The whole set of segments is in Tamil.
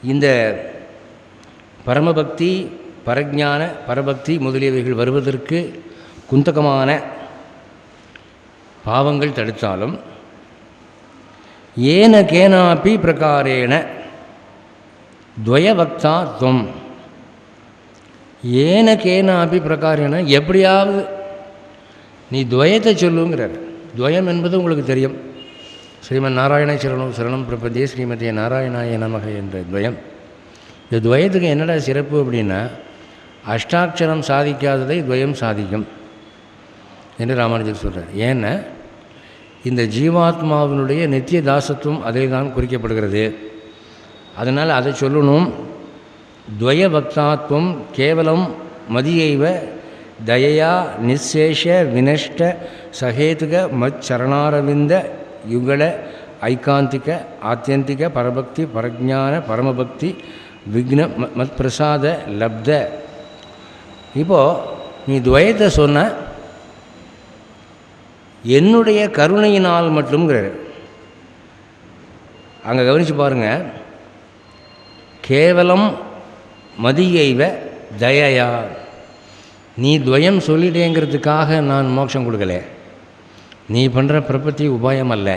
இந்த பரமபக்தி, பரஜான, பரபக்தி முதலியவைகள் வருவதற்கு குந்தகமான பாவங்கள் தடுத்தாலும் ஏன கேனாப்பி பிரகாரேண துவயபக்தா துவம், ஏன கேனாப்பி பிரகாரேன எப்படியாவது நீ துவயத்தை சொல்லுங்கிறார். துவயம் என்பது உங்களுக்கு தெரியும். ஸ்ரீமன் நாராயண சரணம் சரணம் பிரபத்தியே ஸ்ரீமதிய நாராயணாய நமக என்ற துவயம். இந்த துவயத்துக்கு என்னடா சிறப்பு அப்படின்னா, அஷ்டாட்சரம் சாதிக்காததை துவயம் சாதிக்கும் என்று ராமானுஜர் சொல்கிறார். ஏன்னா இந்த ஜீவாத்மாவினுடைய நித்திய தாசத்துவம் அதில் தான் குறிக்கப்படுகிறது. அதனால் அதை சொல்லணும். துவய பக்தாத்வம் கேவலம் மதியைவ தயையா நிசேஷ வினஷ்ட சகேதுக மச்சரணாரவிந்த யுகல ஐகாந்திக ஆத்தியந்திக பரபக்தி பரஜான பரமபக்தி விக்ன மத் பிரசாத லப்த. இப்போது நீ துவயத்தை சொன்ன என்னுடைய கருணையினால் மட்டும்ங்கிறார். அங்கே கவனித்து பாருங்கள். கேவலம் மதியைவ தயையா, நீ துவயம் சொல்லிட்டேங்கிறதுக்காக நான் மோட்சம் கொடுக்கல. நீ பண்ணுற பிரபத்தி உபாயம் அல்ல.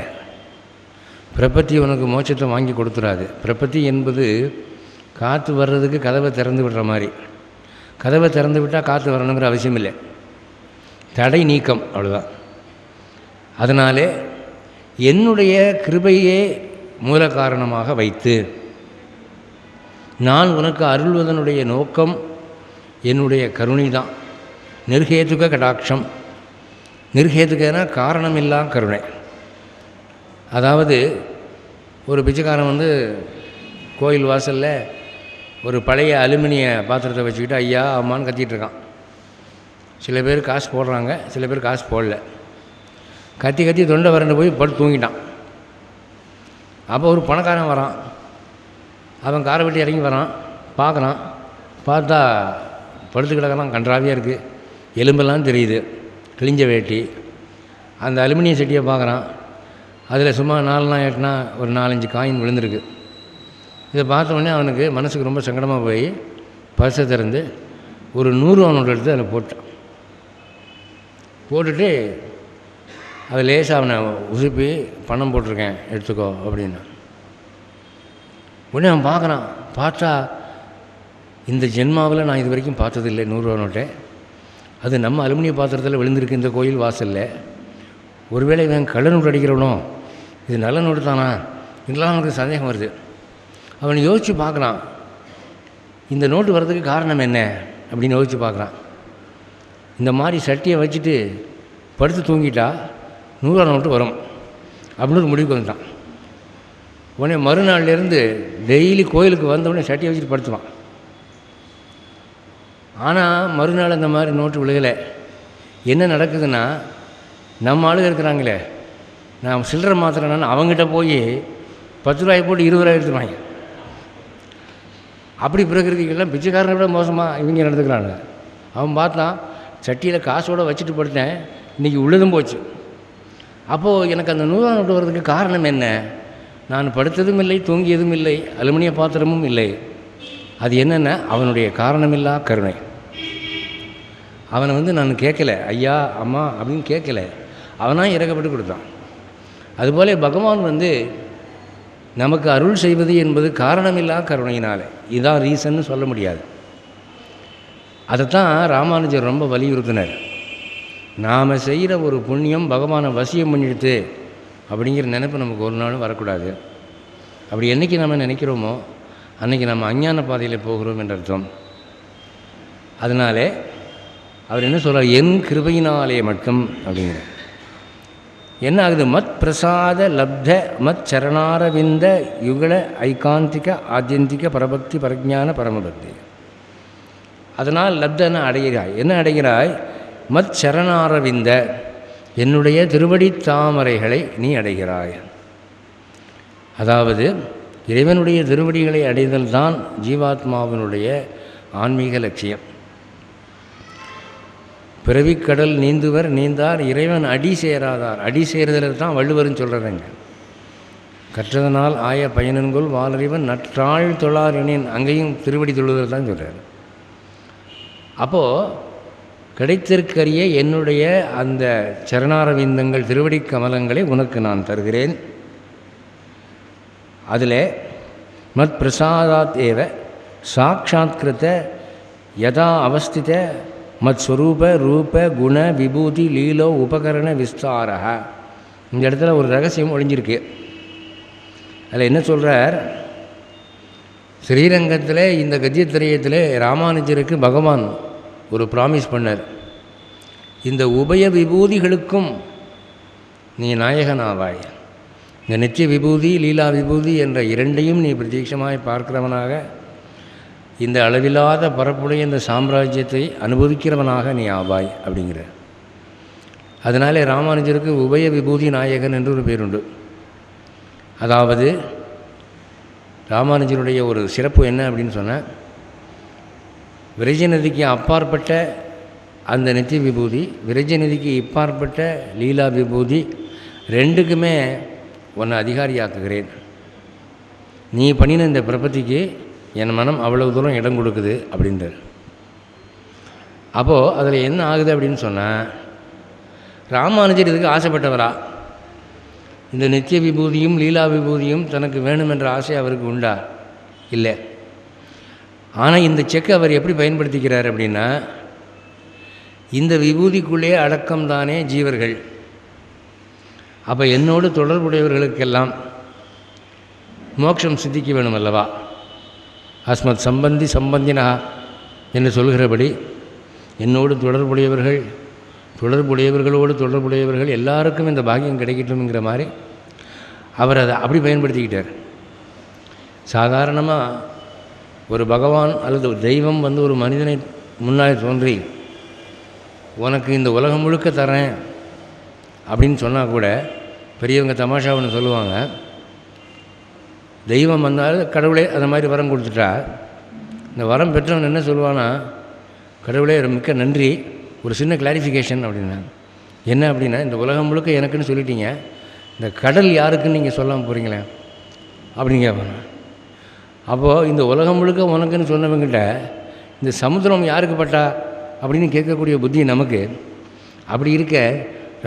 பிரபத்தி உனக்கு மோட்சத்தை வாங்கி கொடுத்துடாது. பிரபத்தி என்பது காற்று வர்றதுக்கு கதவை திறந்து விடுற மாதிரி. கதவை திறந்து விட்டால் காற்று வரணுங்கிற அவசியம் இல்லை. தடை நீக்கம், அவ்வளோதான். அதனாலே என்னுடைய கிருபையே மூல காரணமாக வைத்து நான் உனக்கு அருள்வதனுடைய நோக்கம் என்னுடைய கருணை தான். நிர்ஹேதுக கடாட்சம். நிர்ஹேதுகனா காரணமில்லா கருணை. அதாவது ஒரு பிச்சைக்காரன் கோயில் வாசலில் ஒரு பழைய அலுமினிய பாத்திரத்தை வச்சுக்கிட்டு ஐயா அம்மான்னு கத்திகிட்டு இருக்கான். சில பேர் காசு போடுறாங்க, சில பேர் காசு போடல. கத்தி கத்தி தொண்டை வறண்டு போய் படுத்து தூங்கிட்டான். அப்போ ஒரு பணக்காரன் வரான். அவன் காரை விட்டு இறங்கி வரான். பார்க்குறான். பார்த்தா படுத்து கிடக்கலாம். கன்றாவியாக இருக்குது. எலும்பெல்லாம் தெரியுது. கிழிஞ்ச வேட்டி. அந்த அலுமினிய சட்டியை பார்க்குறான். அதில் சும்மா 4 நாள் 8 நாள் ஒரு 4-5 காயின் விழுந்திருக்கு. இதை பார்த்தோன்னே அவனுக்கு மனசுக்கு ரொம்ப சங்கடமாக போய் பர்ஸை திறந்து ஒரு 100 நோட்டு எடுத்து அதில் போட்டான். போட்டுட்டு அதை லேசாக அவனை உசுப்பி பணம் போட்டிருக்கேன் எடுத்துக்கோ அப்படின்னா. உடனே அவன் பார்க்குறான். பார்த்தா இந்த ஜென்மாவில் நான் இது வரைக்கும் பார்த்ததில்லை 100 நோட்டை. அது நம்ம அலுமினிய பாத்திரத்தில் விழுந்திருக்கு இந்த கோயில் வாசலில். ஒருவேளை இவன் கள்ள நோட்டு அடிக்கிறவனோ, இது நல்ல நோட்டு தானா, இதெல்லாம் அவனுக்கு சந்தேகம் வருது. அவன் யோசித்து பார்க்குறான், இந்த நோட்டு வர்றதுக்கு காரணம் என்ன அப்படின்னு யோசித்து பார்க்குறான். இந்த மாதிரி சட்டியை வச்சுட்டு படுத்து தூங்கிட்டா 100 நோட்டு வரும் அப்படின்னு ஒரு முடிவுக்கு வந்துட்டான். உடனே மறுநாள்லேருந்து டெய்லி கோயிலுக்கு வந்தவுடனே சட்டியை வச்சுட்டு படுத்துவான். ஆனால் மறுநாள் அந்த மாதிரி நோட்டு விழுகலை. என்ன நடக்குதுன்னா, நம்ம ஆளுங்க இருக்கிறாங்களே, நான் சில்லறை மாத்திரம்னா அவங்ககிட்ட போய் 10 ரூபாய் போட்டு 20 ரூபாய் எடுத்துருவாங்க. அப்படி பிறகுறதுக்கெல்லாம் பிச்சைக்காரனை விட மோசமாக இவங்க நடந்துக்கிறாங்க. அவன் பார்த்தான், சட்டியில் காசோடு வச்சுட்டு படுத்தேன், இன்றைக்கி உள்ளதும் போச்சு. அப்போது எனக்கு அந்த 100 நோட்டு வர்றதுக்கு காரணம் என்ன? நான் படுத்ததும் இல்லை, தூங்கியதும் இல்லை, அலுமினிய பாத்திரமும் இல்லை. அது என்னென்ன? அவனுடைய காரணமில்லா கருணை. அவனை நான் கேட்கலை, ஐயா அம்மா அப்படின்னு கேட்கலை, அவனாக இறக்கப்பட்டு கொடுத்தான். அதுபோல பகவான் நமக்கு அருள் செய்வது என்பது காரணமில்லா கருணையினாலே. இதுதான் ரீசன்னு சொல்ல முடியாது. அதைத்தான் ராமானுஜர் ரொம்ப வலியுறுத்தினார். நாம் செய்கிற ஒரு புண்ணியம் பகவானை வசியம் பண்ணிடுது அப்படிங்கிற நினைப்பு நமக்கு ஒரு நாளும் வரக்கூடாது. அப்படி என்றைக்கு நம்ம நினைக்கிறோமோ அன்றைக்கி நம்ம அஞ்ஞான பாதையில் போகிறோம் என்ற அர்த்தம். அதனாலே அவர் என்ன சொல்கிறார்? என் கிருபையினாலே மட்டும் அப்படிங்கிற என்ன ஆகுது? மத் பிரசாத லப்த மத் சரணாரவிந்த யுகல ஐகாந்திக ஆத்தியந்திக பரபக்தி பரஜான பரமபக்தி. அதனால் லப்தன அடைகிறாய். என்ன அடைகிறாய்? மத் சரணாரவிந்த, என்னுடைய திருவடி தாமரைகளை நீ அடைகிறாய். அதாவது இறைவனுடைய திருவடிகளை அடைதல் தான் ஜீவாத்மாவினுடைய ஆன்மீக லட்சியம். பிறவிக்கடல் நீந்துவர் நீந்தார் இறைவன் அடி சேராதார். அடி சேருதல் தான் வள்ளுவர்னு சொல்கிறேங்க. கற்றதனால் ஆய பயனன்கொள் வாலறிவன் நற்றாள் தொழாரினின், அங்கேயும் திருவடி தொழுதல் தான் சொல்கிறார். அப்போது கிடைத்திருக்கரிய என்னுடைய அந்த சரணாரவிந்தங்கள் திருவடி கமலங்களை உனக்கு நான் தருகிறேன். அதில் மத் பிரசாதாத் ஏவ சாட்சாத்கிருத யதா அவஸ்தித மத் ஸ்வரூப ரூப குண விபூதி லீலோ உபகரண விஸ்தாரக. இந்த இடத்துல ஒரு ரகசியம் ஒழிஞ்சிருக்கு. அதில் என்ன சொல்கிறார், ஸ்ரீரங்கத்தில் இந்த கத்தியத்திரயத்தில் ராமானுஜருக்கு பகவான் ஒரு ப்ராமிஸ் பண்ணார், இந்த உபய விபூதிகளுக்கும் நீ நாயகனாவாய். இந்த நித்திய விபூதி லீலா விபூதி என்ற இரண்டையும் நீ பிரத்யட்சமாய் பார்க்கிறவனாக, இந்த அளவில்லாத பரப்புடைய இந்த சாம்ராஜ்யத்தை அனுபவிக்கிறவனாக நீ ஆவாய் அப்படிங்கிற. அதனாலே ராமானுஜருக்கு உபய விபூதி நாயகன் என்று ஒரு பேருண்டு. அதாவது ராமானுஜருடைய ஒரு சிறப்பு என்ன அப்படின்னு சொன்னால், விரஜ நதிக்கு அப்பாற்பட்ட அந்த நித்திய விபூதி, விரஜ நதிக்கு இப்பாற்பட்ட லீலா விபூதி ரெண்டுக்குமே உன்னை அதிகாரியாக்குகிறேன். நீ பண்ணின இந்த பிரபத்திக்கு என் மனம் அவ்வளவு தூரம் இடம் கொடுக்குது அப்படின்றார். அப்போது அதில் என்ன ஆகுது அப்படின்னு சொன்னால், ராமானுஜர் இதுக்கு ஆசைப்பட்டவரா? இந்த நித்திய விபூதியும் லீலா விபூதியும் தனக்கு வேணும் என்ற ஆசை அவருக்கு உண்டா? இல்லை. ஆனால் இந்த செக்கை அவர் எப்படி பயன்படுத்திக்கிறார் அப்படின்னா, இந்த விபூதிக்குள்ளே அடக்கம்தானே ஜீவர்கள். அப்போ என்னோடு தொடர்புடையவர்களுக்கெல்லாம் மோட்சம் சித்திக்க வேணும் அல்லவா? அஸ்மத் சம்பந்தி சம்பந்தினா என்று சொல்கிறபடி என்னோடு தொடர்புடையவர்களோடு தொடர்புடையவர்கள் எல்லாருக்கும் இந்த பாக்கியம் கிடைக்கட்டும்ங்கிற மாதிரி அவர் அதை அப்படி பயன்படுத்திக்கிட்டார். சாதாரணமாக ஒரு பகவான் அல்லது தெய்வம் வந்து ஒரு மனிதனை முன்னாடி தோன்றி உனக்கு இந்த உலகம் முழுக்க தரேன் அப்படின்னு சொன்னால் கூட பெரியவங்க தமாஷாவுன்னு சொல்லுவாங்க, தெய்வம் வந்தால் கடவுளே அந்த மாதிரி வரம் கொடுத்துட்டா, இந்த வரம் பெற்றவன் என்ன சொல்லுவானா, கடவுளே மிக்க நன்றி, ஒரு சின்ன கிளாரிஃபிகேஷன் அப்படின்னா. என்ன அப்படின்னா, இந்த உலகம் முழுக்க எனக்குன்னு சொல்லிட்டீங்க, இந்த கடல் யாருக்குன்னு நீங்கள் சொல்லாமல் போகிறீங்களே அப்படின்னு கேட்பாங்க. அப்போது இந்த உலகம் முழுக்க உனக்குன்னு சொன்னவங்கிட்ட இந்த சமுத்திரம் யாருக்கு பட்டா அப்படின்னு கேட்கக்கூடிய புத்தி நமக்கு. அப்படி இருக்க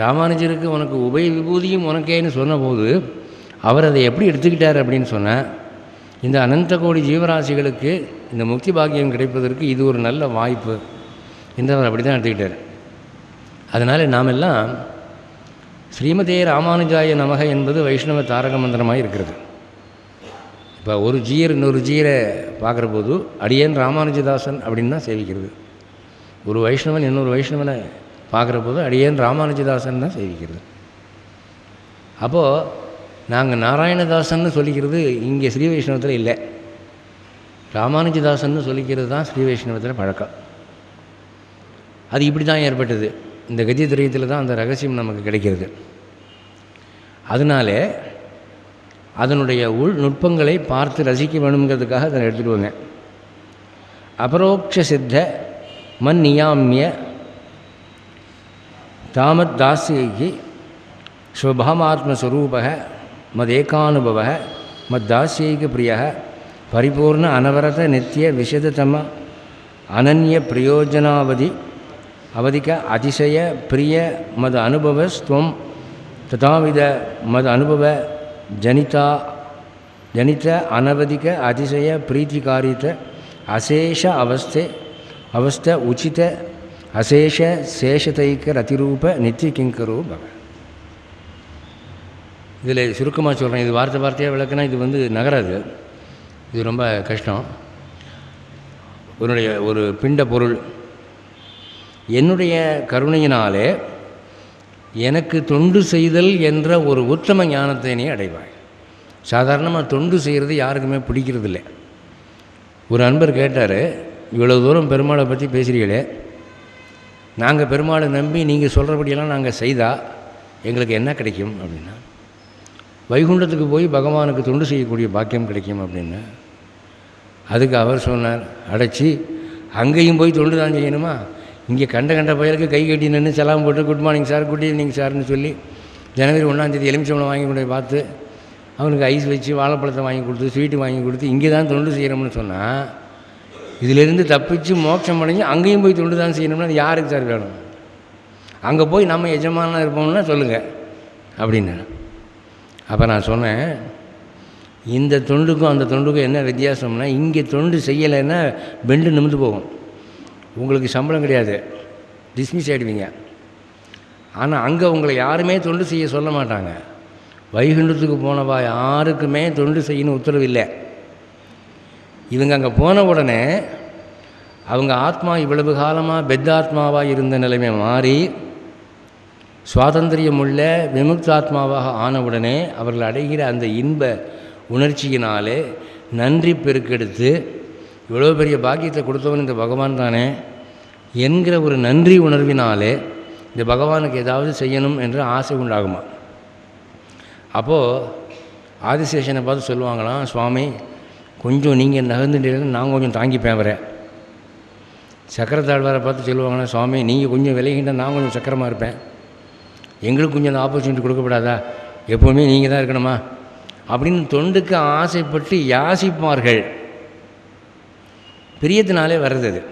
ராமானுஜருக்கு உனக்கு உபய விபூதியும் உனக்கேன்னு சொன்னபோது அவர் அதை எப்படி எடுத்துக்கிட்டார் அப்படின்னு சொன்னால், இந்த அனந்த கோடி ஜீவராசிகளுக்கு இந்த முக்தி பாக்கியம் கிடைப்பதற்கு இது ஒரு நல்ல வாய்ப்பு என்று அவர் அப்படி தான் எடுத்துக்கிட்டார். அதனால் நாமெல்லாம் ஸ்ரீமதே ராமானுஜாய நமக என்பது வைஷ்ணவ தாரக மந்திரமாக இருக்கிறது. இப்போ ஒரு ஜீயர் இன்னொரு ஜீயரை பார்க்குற போது அடியேன் ராமானுஜதாசன் அப்படின்னு தான் சேவிக்கிறது. ஒரு வைஷ்ணவன் இன்னொரு வைஷ்ணவனை பார்க்குற போது அடியேன் ராமானுஜதாசன் தான் சேவிக்கிறது. அப்போது நாங்கள் நாராயணதாசன்னு சொல்லிக்கிறது இங்கே ஸ்ரீ வைஷ்ணவத்தில் இல்லை, ராமானுஜதாசன்னு சொல்லிக்கிறது தான் ஸ்ரீ வைஷ்ணவத்தில் பழக்கம். அது இப்படி தான் ஏற்பட்டது. இந்த கத்தியத்திரயத்தில் தான் அந்த ரகசியம் நமக்கு கிடைக்கிறது. அதனாலே அதனுடைய உள் நுட்பங்களை பார்த்து ரசிக்க வேணுங்கிறதுக்காக அதை எடுத்துகிட்டு வந்தேன். அபரோக்ஷ சித்த மன் நியாமிய தாமத் தாசியைகி ஸ்வபாமாத்மஸ்வரூப மதேகானுபவ மத்தாசியைக பிரிய பரிபூர்ண அனவரத நித்திய விஷததம அனன்ய பிரயோஜனாவதி அவதிக்க அதிசய பிரிய மத அனுபவஸ்துவம் ததாவித மத அனுபவ ஜனித அனவதிக அதிசய பிரீத்திகாரித அசேஷ அவஸ்த உச்சித அசேஷ சேஷதைக்க ரதிரூப நித்திய கிங்கரோ பவ. இதில் சுருக்கமாக சொல்கிறேன், இது வார்த்தையாக விளக்குனா இது வந்து நகராது, இது ரொம்ப கஷ்டம். உன்னுடைய ஒரு பிண்ட பொருள் என்னுடைய கருணையினாலே எனக்கு தொண்டு செய்தல் என்ற ஒரு உத்தம ஞானத்தை நீ அடைவாய். சாதாரணமாக தொண்டு செய்கிறது யாருக்குமே பிடிக்கிறதில்லை. ஒரு அன்பர் கேட்டார், இவ்வளோ தூரம் பெருமாளை பற்றி பேசுகிறீங்களே, நாங்கள் பெருமாளை நம்பி நீங்கள் சொல்கிறபடியெல்லாம் நாங்கள் செய்தால் எங்களுக்கு என்ன கிடைக்கும் அப்படின்னா, வைகுண்டத்துக்கு போய் பகவானுக்கு தொண்டு செய்யக்கூடிய பாக்கியம் கிடைக்கும் அப்படின்னு. அதுக்கு அவர் சொன்னார், அடைச்சி அங்கேயும் போய் தொண்டு தான் செய்யணுமா? இங்கே கண்ட பயலுக்கு கை கட்டி நின்று செலாம் போட்டு good morning sir good evening சார்னு சொல்லி ஜனவரி 1ஆம் தேதி எலுமிச்சம்பழம் வாங்கி கொண்டு பார்த்து அவனுக்கு ஐஸ் வச்சு வாழைப்பழத்தை வாங்கி கொடுத்து ஸ்வீட்டு வாங்கி கொடுத்து இங்கே தான் தொண்டு செய்கிறோம்னு சொன்னால், இதிலேருந்து தப்பிச்சு மோட்சம் அடைஞ்சு அங்கேயும் போய் தொண்டு தான் செய்யணும்னா அது யாருக்கு சார் வேணும்? அங்கே போய் நம்ம எஜமானாக இருப்போம்னா சொல்லுங்கள் அப்படின்னு. அப்போ நான் சொன்னேன், இந்த தொண்டுக்கும் அந்த தொண்டுக்கும் என்ன வித்தியாசம்னா, இங்கே தொண்டு செய்யலைன்னா பெண்டு நிமிந்து போகும், உங்களுக்கு சம்பளம் கிடையாது, டிஸ்மிஸ் ஆகிடுவீங்க. ஆனால் அங்கே உங்களை யாருமே தொண்டு செய்ய சொல்ல மாட்டாங்க. வைகுண்டத்துக்கு போனவா யாருக்குமே தொண்டு செய்யணும் உத்தரவு இல்லை. இவங்க அங்கே போன உடனே அவங்க ஆத்மா இவ்வளவு காலமாக பெத்தாத்மாவாக இருந்த நிலைமை மாறி சுவாதந்திரியமுள்ள விமுக்தாத்மாவாக ஆனவுடனே அவர்கள் அடைகிற அந்த இன்ப உணர்ச்சியினாலே நன்றி பெருக்கெடுத்து இவ்வளோ பெரிய பாக்கியத்தை கொடுத்தவன் இந்த பகவான் தானே என்கிற ஒரு நன்றி உணர்வினாலே இந்த பகவானுக்கு ஏதாவது செய்யணும் என்று ஆசை உண்டாகுமா. அப்போது ஆதிசேஷனை பார்த்து சொல்லுவாங்களாம், சுவாமி கொஞ்சம் நீங்கள் நகர்ந்துட்டீங்கன்னா நான் கொஞ்சம் தாங்கிப்பேன் வரேன். சக்கரத்தாழ்வாரை பார்த்து சொல்லுவாங்கன்னா, சுவாமி நீங்கள் கொஞ்சம் விலகிட்டால் நான் கொஞ்சம் சக்கரமாக இருப்பேன், எங்களுக்கு கொஞ்சம் அந்த ஆப்பர்ச்சுனிட்டி கொடுக்கப்படாதா, எப்போவுமே நீங்கள் தான் இருக்கணுமா அப்படின்னு தொண்டுக்கு ஆசைப்பட்டு யாசிப்பார்கள். பிரியத்தினாலே வர்றது அது.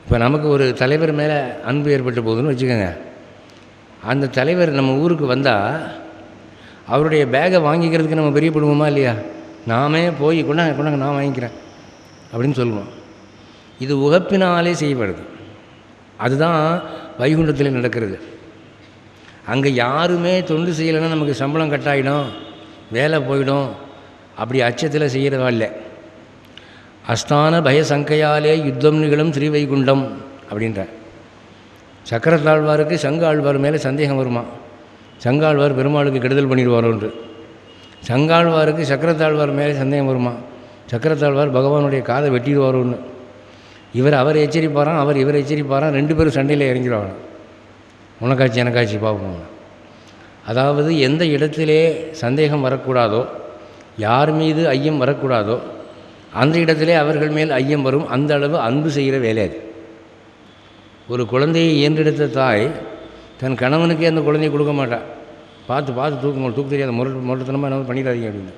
இப்போ நமக்கு ஒரு தலைவர் மேலே அன்பு ஏற்பட்டு போகுதுன்னு வச்சுக்கோங்க. அந்த தலைவர் நம்ம ஊருக்கு வந்தால் அவருடைய பேகை வாங்கிக்கிறதுக்கு நம்ம பிரியப்படுவோமா இல்லையா? நாமே போய் கொண்டாங்க நான் வாங்கிக்கிறேன் அப்படின்னு சொல்லுவோம். இது உகப்பினாலே செய்யப்படுது. அதுதான் வைகுண்டத்தில் நடக்கிறது. அங்கே யாருமே தொண்டு செய்யலைன்னா நமக்கு சம்பளம் கட்டாயிடும், வேலை போயிடும், அப்படி அச்சத்தில் செய்கிறதா இல்லை. அஸ்தான பயசங்கையாலே யுத்தம் நிகழும் ஸ்ரீவைகுண்டம் அப்படின்ற. சக்கரத்தாழ்வாருக்கு சங்க ஆழ்வார் மேலே சந்தேகம் வருமா, சங்காழ்வார் பெருமாளுக்கு கெடுதல் பண்ணிடுவாரோன்று. சங்காழ்வாருக்கு சக்கரத்தாழ்வார் மேலே சந்தேகம் வருமா, சக்கரத்தாழ்வார் பகவானுடைய காதை வெட்டிடுவாரோன்னு. அவர் எச்சரிப்பாரான், இவர் எச்சரிப்பாரான், ரெண்டு பேரும் சண்டையில் இறங்கிடுவாங்க. உனக்காட்சி எனக்காட்சி பார்ப்போம். அதாவது எந்த இடத்திலே சந்தேகம் வரக்கூடாதோ, யார் மீது ஐயம் வரக்கூடாதோ அந்த இடத்திலே அவர்கள் மேல் ஐயம் வரும். அந்த அளவு அன்பு செய்கிற வேலை அது. ஒரு குழந்தையை ஈன்றெடுத்த தாய் தன் கணவனுக்கே அந்த குழந்தையை கொடுக்க மாட்டாள். பார்த்து தூக்க தெரியாத முரட்டுத்தனமாக என்ன பண்ணிடாதீங்க அப்படின்னு.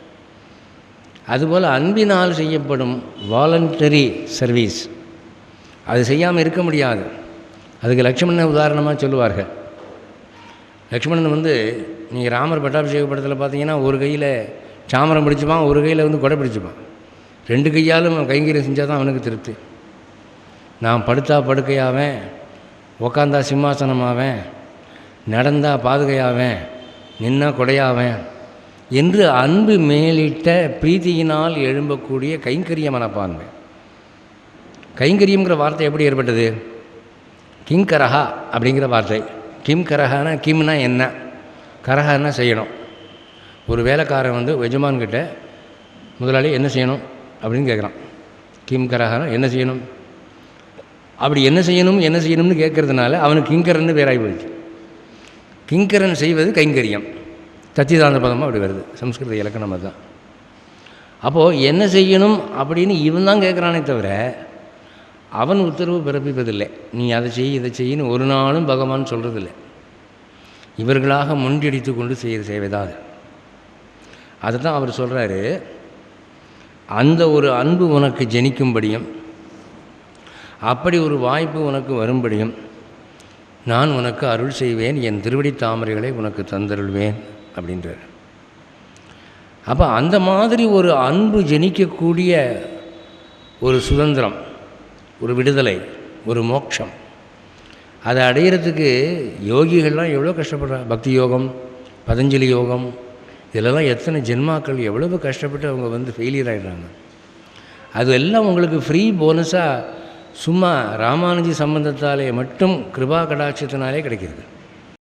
அதுபோல் அன்பினால் செய்யப்படும் வாலண்டரி சர்வீஸ் அது செய்யாமல் இருக்க முடியாது. அதுக்கு லக்ஷ்மணனை உதாரணமாக சொல்லுவார்கள். லக்ஷ்மணன் நீங்கள் ராமர் பட்டாபிஷேக படத்தில் பார்த்தீங்கன்னா ஒரு கையில் சாமரம் பிடிச்சிப்பான், ஒரு கையில் கொடை பிடிச்சிப்பான். ரெண்டு கையாலும் கைங்கரியம் செஞ்சால் தான் அவனுக்கு திருப்தி. நான் படுத்தா படுக்கையாவேன், உக்காந்தா சிம்மாசனமாவேன், நடந்தா பாதுகையாவேன், நின்னா கொடையாவேன் என்று அன்பு மேலிட்ட பிரீத்தியினால் எழும்பக்கூடிய கைங்கரிய மனப்பான்மை. கைங்கரியங்கிற வார்த்தை எப்படி ஏற்பட்டது? கிங்கரஹா அப்படிங்கிற வார்த்தை. கிம் கரஹானா, கிம்னா என்ன, கரஹான்னா செய்யணும். ஒரு வேலைக்காரன் எஜமான்கிட்ட முதலாளி என்ன செய்யணும் அப்படின்னு கேட்குறான். கிம் கரஹானா என்ன செய்யணும், அப்படி என்ன செய்யணும்னு கேட்கறதுனால அவனுக்கு கிங்கரன்னு பேராகி போயிடுச்சு. கிங்கரன் செய்வது கைங்கரியம். சச்சிதானந்த பதமாக அப்படி வருது, சம்ஸ்கிருத இலக்கணம் அதுதான். அப்போது என்ன செய்யணும் அப்படின்னு இவன் தான் கேட்குறானே தவிர அவன் உத்தரவு பிறப்பிப்பதில்லை. நீ அதை செய் இதை செய்யின்னு ஒரு நாளும் பகவான் சொல்கிறதில்லை. இவர்களாக முண்டியடித்து கொண்டு செய்கிற சேவைதான் அது. அதை தான் அவர் சொல்கிறாரு, அந்த ஒரு அன்பு உனக்கு ஜனிக்கும்படியும் அப்படி ஒரு வாய்ப்பு உனக்கு வரும்படியும் நான் உனக்கு அருள் செய்வேன், என் திருவடி தாமரைகளை உனக்கு தந்தருள்வேன் அப்படின்றார். அப்போ அந்த மாதிரி ஒரு அன்பு ஜனிக்கக்கூடிய ஒரு சுதந்திரம், ஒரு விடுதலை, ஒரு மோட்சம், அதை அடையிறதுக்கு யோகிகள்லாம் எவ்வளோ கஷ்டப்படுறாங்க. பக்தி யோகம், பதஞ்சலி யோகம், இதிலெல்லாம் எத்தனை ஜென்மாக்கள் எவ்வளவு கஷ்டப்பட்டு அவங்க ஃபெயிலியர் ஆகிடுறாங்க. அது எல்லாம் உங்களுக்கு ஃப்ரீ போனஸாக சும்மா ராமானுஜி சம்பந்தத்தாலே மட்டும் கிருபா கடாட்சத்தினாலே கிடைக்கிறது.